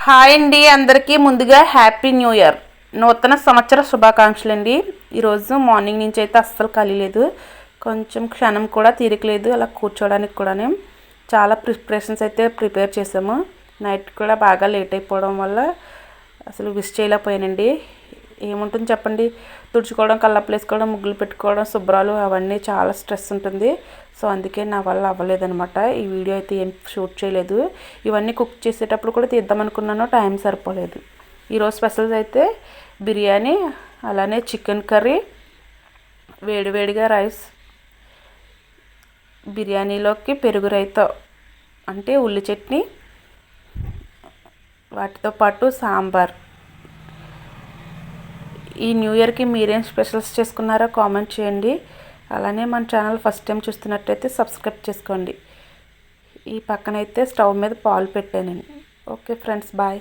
Hi అండి, అందరికీ ముందుగా హ్యాపీ న్యూ ఇయర్, నూతన సంవత్సర శుభాకాంక్షలు అండి. ఈరోజు మార్నింగ్ నుంచి అయితే అస్సలు ఖాళీ లేదు, కొంచెం క్షణం కూడా తీరికలేదు అలా కూర్చోవడానికి కూడా. చాలా ప్రిపరేషన్స్ అయితే ప్రిపేర్ చేసాము. నైట్ కూడా బాగా లేట్ అయిపోవడం వల్ల అసలు విష్ చేయలేకపోయానండి. ఏముంటుంది చెప్పండి, తుడుచుకోవడం, కల్లాపులు వేసుకోవడం, ముగ్గులు పెట్టుకోవడం, శుభ్రాలు అవన్నీ చాలా స్ట్రెస్ ఉంటుంది. సో అందుకే నా వల్ల అవ్వలేదనమాట. ఈ వీడియో అయితే ఏం షూట్ చేయలేదు. ఇవన్నీ కుక్ చేసేటప్పుడు కూడా తీద్దామనుకున్నాను, టైం సరిపోలేదు. ఈరోజు స్పెషల్స్ అయితే బిర్యానీ, అలానే చికెన్ కర్రీ, వేడివేడిగా రైస్, బిర్యానీలోకి పెరుగు రైతా అంటే ఉల్లి చట్నీ, వాటితో పాటు సాంబార్. ఈ న్యూ ఇయర్కి మీరేం స్పెషల్స్ చేసుకున్నారో కామెంట్ చేయండి. అలానే మన ఛానల్ ఫస్ట్ టైం చూస్తున్నట్టయితే సబ్స్క్రైబ్ చేసుకోండి. ఈ పక్కనైతే స్టవ్ మీద పాలు పెట్టానండి. Okay friends, bye.